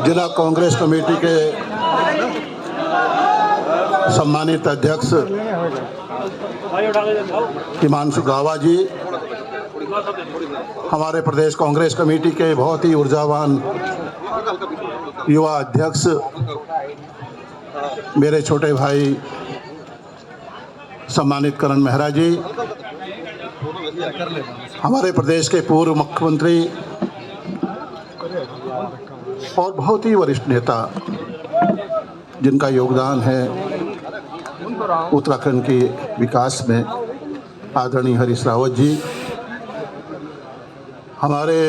जिला कांग्रेस कमेटी के सम्मानित अध्यक्ष हिमांशु गावा जी, हमारे प्रदेश कांग्रेस कमेटी के बहुत ही ऊर्जावान युवा अध्यक्ष मेरे छोटे भाई सम्मानित करण मेहरा जी, हमारे प्रदेश के पूर्व मुख्यमंत्री और बहुत ही वरिष्ठ नेता जिनका योगदान है उत्तराखंड के विकास में, आदरणीय हरीश रावत जी, हमारे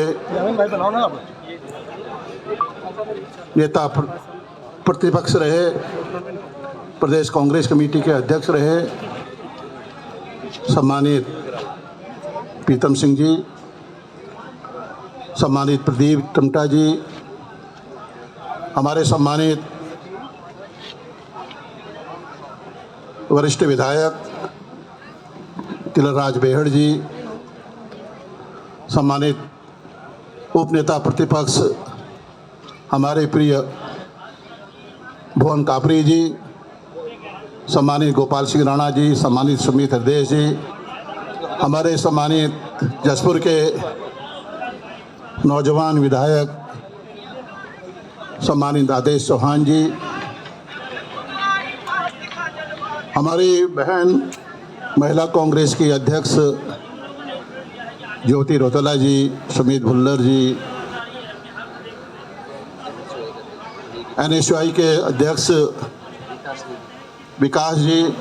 नेता प्रतिपक्ष रहे, प्रदेश कांग्रेस कमेटी के अध्यक्ष रहे सम्मानित प्रीतम सिंह जी, सम्मानित प्रदीप टमटा जी, हमारे सम्मानित वरिष्ठ विधायक तिलकराज बेहड़ जी, सम्मानित उपनेता प्रतिपक्ष हमारे प्रिय भुवन कापरी जी, सम्मानित गोपाल सिंह राणा जी, सम्मानित सुमित हृदय जी, हमारे सम्मानित जसपुर के नौजवान विधायक सम्मानित आदेश चौहान जी, हमारी बहन महिला कांग्रेस की अध्यक्ष ज्योति रोतला जी, सुमित भुल्लर जी, NSY के अध्यक्ष विकास जी,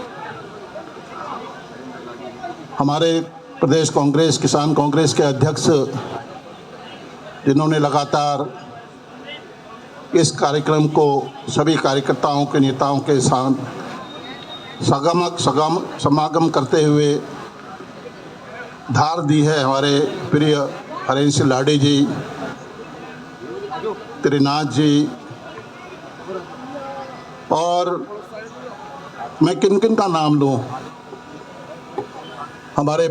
हमारे प्रदेश कांग्रेस किसान कांग्रेस के अध्यक्ष जिन्होंने लगातार इस कार्यक्रम को सभी कार्यकर्ताओं के नेताओं के साथ समागम करते हुए धार दी है, हमारे प्रिय हरेंद्र सिंह लाडे जी, त्रिनाथ जी, और मैं किन किन का नाम लूं, हमारे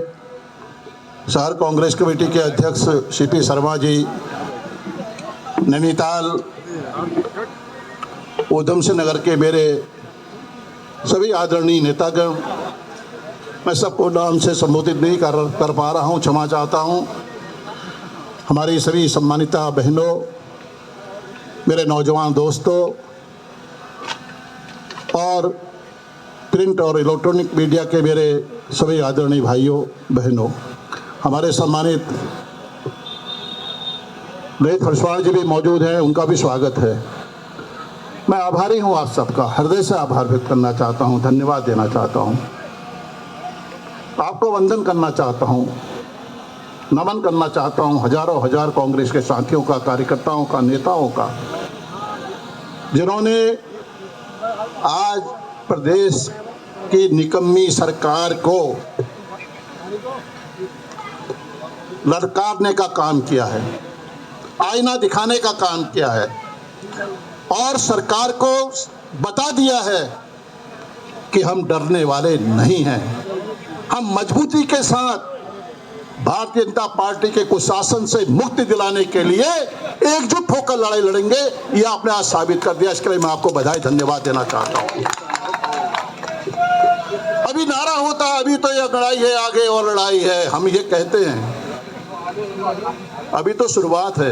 शहर कांग्रेस कमेटी के अध्यक्ष CP शर्मा जी, नैनीताल उधम सिंह नगर के मेरे सभी आदरणीय नेतागण, मैं सबको नाम से संबोधित नहीं कर पा रहा हूं, क्षमा चाहता हूं। हमारी सभी सम्मानिता बहनों, मेरे नौजवान दोस्तों और प्रिंट और इलेक्ट्रॉनिक मीडिया के मेरे सभी आदरणीय भाइयों बहनों, हमारे सम्मानित ललित फरसवाण जी भी मौजूद हैं, उनका भी स्वागत है। मैं आभारी हूं आप सबका, हृदय से आभार व्यक्त करना चाहता हूं, धन्यवाद देना चाहता हूं, आपको वंदन करना चाहता हूं, नमन करना चाहता हूं हजारों हजार कांग्रेस के साथियों का, कार्यकर्ताओं का, नेताओं का, जिन्होंने आज प्रदेश की निकम्मी सरकार को ललकारने का काम किया है, आईना दिखाने का काम किया है और सरकार को बता दिया है कि हम डरने वाले नहीं हैं। हम मजबूती के साथ भारतीय जनता पार्टी के कुशासन से मुक्ति दिलाने के लिए एकजुट होकर लड़ाई लड़ेंगे, यह आपने आज साबित कर दिया। इसके लिए मैं आपको बधाई धन्यवाद देना चाहता हूं। अभी नारा होता है अभी तो यह लड़ाई है, आगे और लड़ाई है, हम ये कहते हैं, अभी तो शुरुआत है,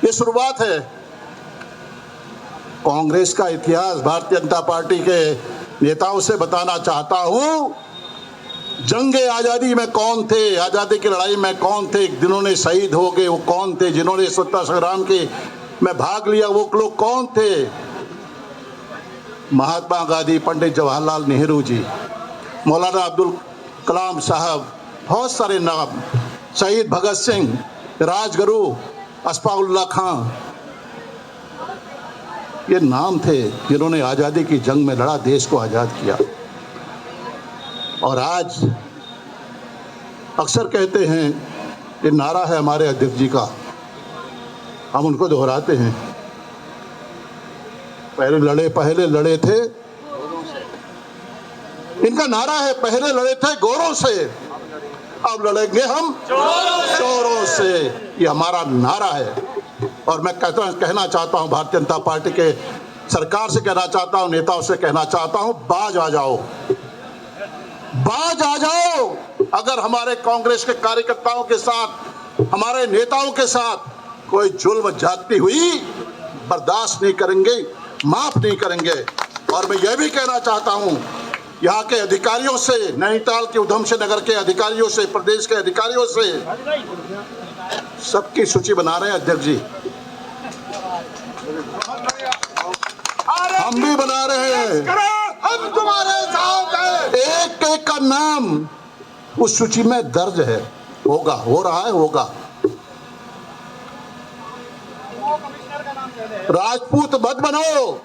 ये शुरुआत है। कांग्रेस का इतिहास भारतीय जनता पार्टी के नेताओं से बताना चाहता हूं। जंगे आजादी में कौन थे, आजादी की लड़ाई में कौन थे, जिन्होंने शहीद हो गए वो कौन थे, जिन्होंने स्वतंत्रता संग्राम के में भाग लिया वो लोग कौन थे? महात्मा गांधी, पंडित जवाहरलाल नेहरू जी, मौलाना अब्दुल कलाम साहब, बहुत सारे नाम, शहीद भगत सिंह, राजगुरु अशफाकुल्लाह खां, ये नाम थे जिन्होंने आज़ादी की जंग में लड़ा, देश को आज़ाद किया। और आज अक्सर कहते हैं, ये नारा है हमारे अध्यक्ष जी का, हम उनको दोहराते हैं, पहले लड़े थे इनका नारा है, पहले लड़े थे गोरों से, अब लड़ेंगे हम चोरों से। ये हमारा नारा है। और मैं कहना चाहता हूं भारतीय जनता पार्टी के सरकार से कहना चाहता हूं, नेताओं से कहना चाहता हूं, बाज आ जाओ, बाज आ जाओ। अगर हमारे कांग्रेस के कार्यकर्ताओं के साथ, हमारे नेताओं के साथ कोई जुल्म जाती हुई बर्दाश्त नहीं करेंगे, माफ नहीं करेंगे। और मैं यह भी कहना चाहता हूं यहाँ के अधिकारियों से, नैनीताल के उधम सिंह नगर के अधिकारियों से, प्रदेश के अधिकारियों से, सबकी सूची बना रहे हैं अध्यक्ष जी, हम भी बना रहे हैं, हम तुम्हारे साथ हैं। एक एक का नाम उस सूची में दर्ज है, होगा, हो रहा है, होगा। राजपूत मत बनो,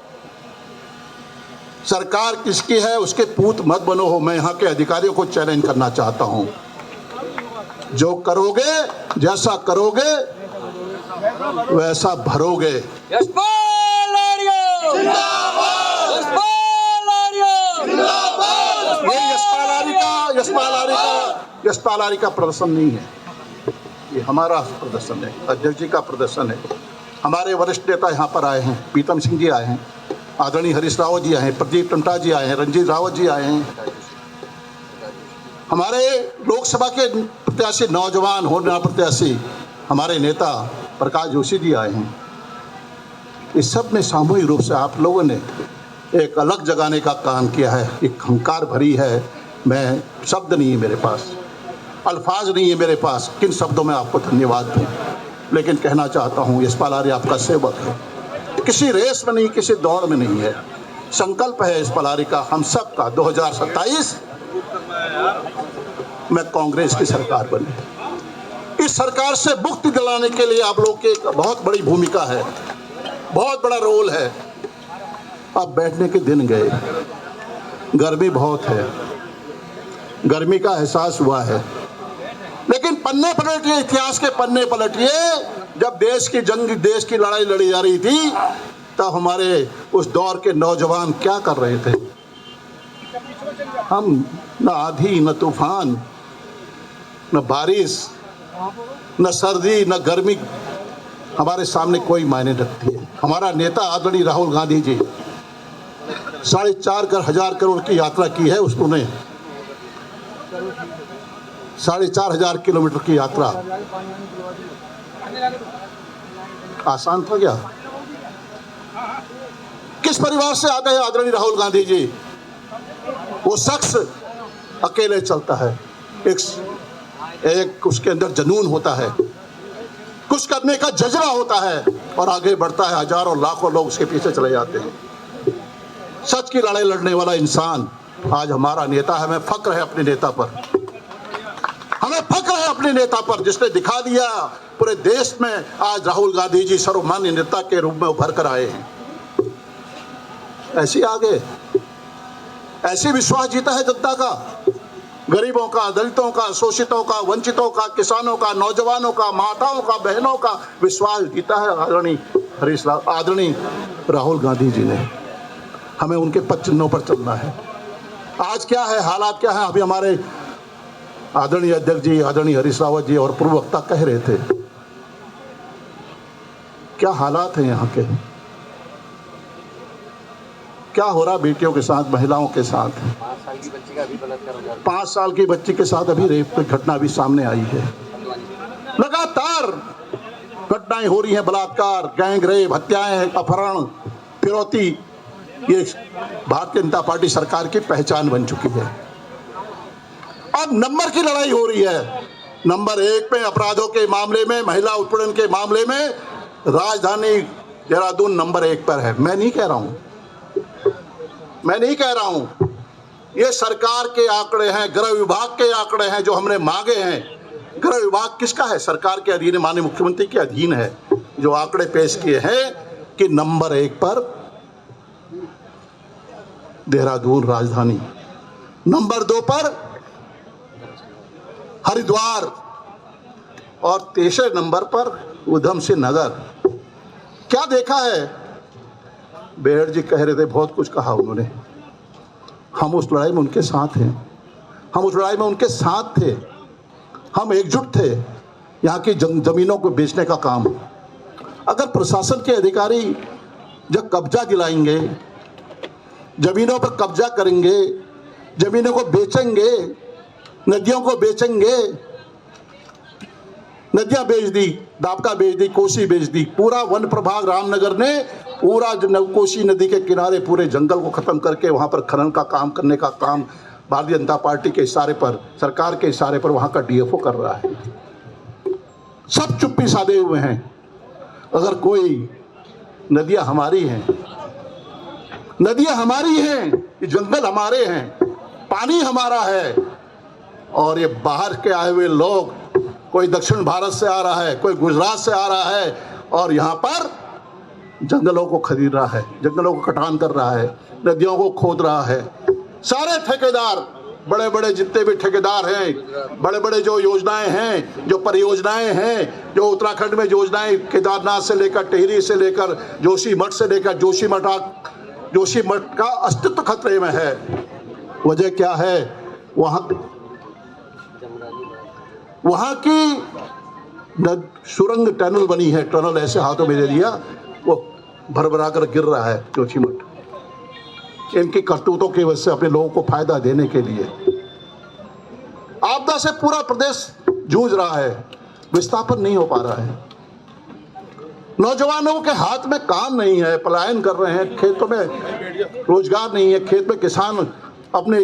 सरकार किसकी है उसके पूत मत बनो हो। मैं यहाँ के अधिकारियों को चैलेंज करना चाहता हूँ, जो करोगे, जैसा करोगे वैसा भरोगे। यशपाल आर्य का प्रदर्शन नहीं है, ये हमारा प्रदर्शन है, अध्यक्ष जी का प्रदर्शन है। हमारे वरिष्ठ नेता यहाँ पर आए हैं, प्रीतम सिंह जी आए हैं, आदरणीय हरीश रावत जी आए हैं, प्रदीप टमटा जी आए हैं, रंजीत रावत जी आए हैं, हमारे लोकसभा के प्रत्याशी, नौजवान होने प्रत्याशी हमारे नेता प्रकाश जोशी जी आए हैं। इस सब में सामूहिक रूप से आप लोगों ने एक अलग जगाने का काम किया है। एक हंकार भरी है, मैं शब्द नहीं है मेरे पास, अल्फाज नहीं है मेरे पास, किन शब्दों में आपको धन्यवाद दूं। लेकिन कहना चाहता हूं, यशपाल आर्य आपका सेवक है, किसी रेस में नहीं, किसी दौड़ में नहीं है। संकल्प है यशपाल आर्य का, हम सब का, 2027 में कांग्रेस की सरकार बने। इस सरकार से मुक्ति दिलाने के लिए आप लोग की एक बहुत बड़ी भूमिका है, बहुत बड़ा रोल है। अब बैठने के दिन गए, गर्मी बहुत है, गर्मी का एहसास हुआ है, लेकिन पन्ने पलटिए, इतिहास के पन्ने पलटिए। जब देश की जंग, देश की लड़ाई लड़ी जा रही थी, तब हमारे उस दौर के नौजवान क्या कर रहे थे। हम न आंधी, न तूफान, न बारिश, न सर्दी, न गर्मी हमारे सामने कोई मायने रखती है। हमारा नेता आदरणीय राहुल गांधी जी 4,500 करोड़ की यात्रा की है, उसने 4,500 किलोमीटर की यात्रा आसान था क्या? किस परिवार से आते हैं आदरणीय राहुल गांधी जी? वो शख्स अकेले चलता है, एक उसके अंदर जुनून होता है, कुछ करने का जज्बा होता है और आगे बढ़ता है। हजारों लाखों लोग उसके पीछे चले जाते हैं। सच की लड़ाई लड़ने वाला इंसान आज हमारा नेता है। हमें फक्र है अपने नेता पर, हमें फक्र है अपने नेता पर, जिसने दिखा दिया पूरे देश में। आज राहुल गांधी जी सर्वमान्य नेता के रूप में उभर कर आए हैं। ऐसे आगे, ऐसे विश्वास जीता है जनता का, गरीबों का, दलितों का, शोषितों का, वंचितों का, किसानों का, नौजवानों का, माताओं का, बहनों का विश्वास जीता है आदरणीय राहुल गांधी जी ने। हमें उनके पद चिन्हों पर चलना है। आज क्या है, हालात क्या है? अभी हमारे आदरणीय अध्यक्ष जी, आदरणीय हरीश रावत जी और पूर्व वक्ता कह रहे थे, क्या हालात हैं यहाँ के, क्या हो रहा बेटियों के साथ, महिलाओं के साथ। 5 साल की बच्ची के साथ अभी रेप की घटना भी सामने आई है। लगातार घटनाएं हो रही हैं, बलात्कार, गैंग रेप, हत्याएं, अपहरण, फिरौती। ये भारतीय जनता पार्टी सरकार की पहचान बन चुकी है। अब नंबर की लड़ाई हो रही है। नंबर 1 पे अपराधों के मामले में, महिला उत्पीड़न के मामले में राजधानी देहरादून नंबर 1 पर है। मैं नहीं कह रहा हूं, ये सरकार के आंकड़े हैं, गृह विभाग के आंकड़े हैं जो हमने मांगे हैं। गृह विभाग किसका है? सरकार के अधीन, माननीय मुख्यमंत्री के अधीन है। जो आंकड़े पेश किए हैं कि नंबर 1 पर देहरादून राजधानी, नंबर 2 पर हरिद्वार और तीसरे नंबर पर उधम सिंह नगर। क्या देखा है? बेहड़ जी कह रहे थे, बहुत कुछ कहा उन्होंने। हम उस लड़ाई में उनके साथ हैं, हम उस लड़ाई में उनके साथ थे, हम एकजुट थे। यहाँ की जमीनों को बेचने का काम, अगर प्रशासन के अधिकारी जब कब्जा दिलाएंगे, जमीनों पर कब्जा करेंगे, जमीनों को बेचेंगे, नदियों को बेचेंगे, नदियां बेच दी, दापका बेच दी, कोसी बेच दी, पूरा वन प्रभाग रामनगर ने पूरा कोसी नदी के किनारे पूरे जंगल को खत्म करके वहां पर खनन का काम करने का काम भारतीय जनता पार्टी के इशारे पर, सरकार के इशारे पर वहां का डीएफओ कर रहा है। सब चुप्पी साधे हुए हैं। अगर कोई, नदियां हमारी हैं, नदियां हमारी हैं, ये जंगल हमारे हैं, पानी हमारा है, और ये बाहर के आए हुए लोग, कोई दक्षिण भारत से आ रहा है, कोई गुजरात से आ रहा है, और यहाँ पर जंगलों को खरीद रहा है, जंगलों को कटान कर रहा है, नदियों को खोद रहा है। सारे ठेकेदार, बड़े बड़े जितने भी ठेकेदार हैं, बड़े बड़े जो योजनाएं हैं, जो परियोजनाएं हैं, जो उत्तराखंड में योजनाएं, केदारनाथ से लेकर टिहरी से लेकर जोशीमठ से लेकर जोशीमठ का अस्तित्व खतरे में है। वजह क्या है? वहाँ की सुरंग टनल बनी है, टनल ऐसे हाथों में दे दिया, वो भरभरा कर गिर रहा है जोशीमठ, इनकी करतूतों की वजह से अपने लोगों को फायदा देने के लिए। आपदा से पूरा प्रदेश जूझ रहा है, विस्थापन नहीं हो पा रहा है, नौजवानों के हाथ में काम नहीं है, पलायन कर रहे हैं, खेतों में रोजगार नहीं है, खेत में किसान अपने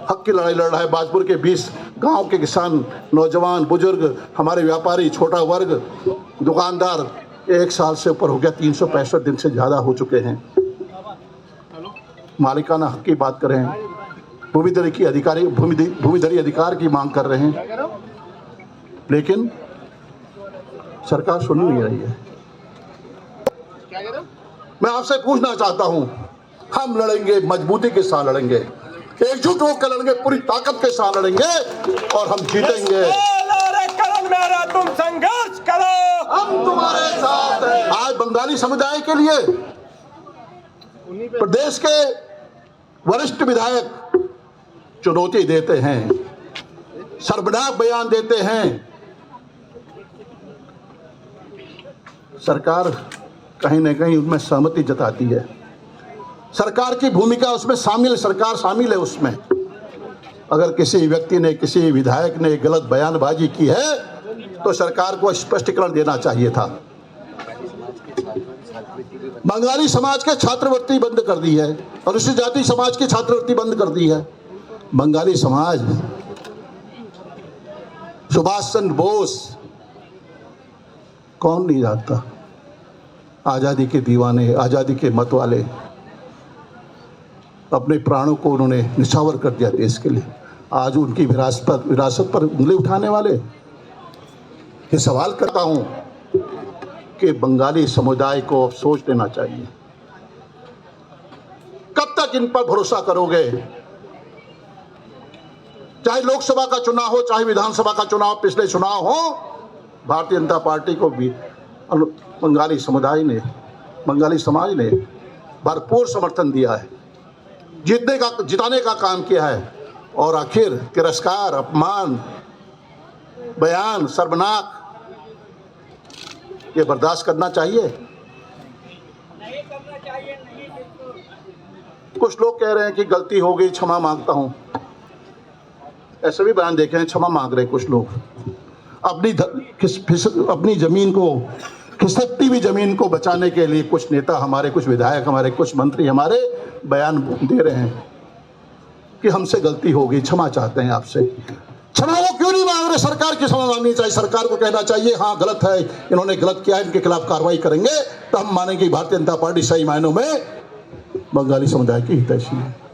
हक की लड़ाई लड़ रहा है। बाजपुर के 20 गांव के किसान, नौजवान, बुजुर्ग, हमारे व्यापारी, छोटा वर्ग, दुकानदार, 1 साल से ऊपर हो गया, 365 दिन से ज़्यादा हो चुके हैं। मालिकाना हक की बात कर रहे हैं, भूमिधरी अधिकार की मांग कर रहे हैं, लेकिन सरकार सुन नहीं रही है। मैं आपसे पूछना चाहता हूं, हम लड़ेंगे, मजबूती के साथ लड़ेंगे, एकजुट होकर लड़ेंगे, पूरी ताकत के साथ लड़ेंगे और हम जीतेंगे। तुम संघर्ष करो, हम तुम्हारे साथ हैं। आज बंगाली समुदाय के लिए प्रदेश के वरिष्ठ विधायक चुनौती देते हैं, शर्मनाक बयान देते हैं। सरकार कहीं न कहीं उनमें सहमति जताती है, सरकार की भूमिका उसमें शामिल, सरकार शामिल है उसमें। अगर किसी व्यक्ति ने, किसी विधायक ने गलत बयानबाजी की है तो सरकार को स्पष्टीकरण देना चाहिए था। बंगाली समाज के छात्रवृत्ति बंद कर दी है, अनुसूचित जाति समाज की छात्रवृत्ति बंद कर दी है। बंगाली समाज सुभाष चंद्र बोस कौन नहीं जानता, आज़ादी के दीवाने, आज़ादी के मत वाले, अपने प्राणों को उन्होंने निछावर कर दिया देश के लिए। आज उनकी विरासत पर उंगली उठाने वाले। ये सवाल करता हूं कि बंगाली समुदाय को सोच लेना चाहिए, कब तक इन पर भरोसा करोगे? चाहे लोकसभा का चुनाव हो, चाहे विधानसभा का चुनाव, पिछले चुनाव हो, भारतीय जनता पार्टी को भी बंगाली समाज ने भरपूर समर्थन दिया है, जिताने का काम किया है, और आखिर तिरस्कार, अपमान, बयान शर्मनाक, ये बर्दाश्त करना चाहिए? नहीं करना चाहिए, नहीं। कुछ लोग कह रहे हैं कि गलती हो गई, क्षमा मांगता हूं, ऐसे भी बयान देखे हैं, क्षमा मांग रहे कुछ लोग। अपनी जमीन को, खिसकती हुई जमीन को बचाने के लिए कुछ नेता हमारे, कुछ विधायक हमारे, कुछ मंत्री हमारे बयान दे रहे हैं कि हमसे गलती हो गई, क्षमा चाहते हैं आपसे। क्षमा वो क्यों नहीं मांग रहे? सरकार की क्षमा मांगनी चाहिए, सरकार को कहना चाहिए हाँ गलत है, इन्होंने गलत किया है, इनके खिलाफ कार्रवाई करेंगे, तो हम मानेंगे भारतीय जनता पार्टी सही मायनों में बंगाली समुदाय की हितैषी है।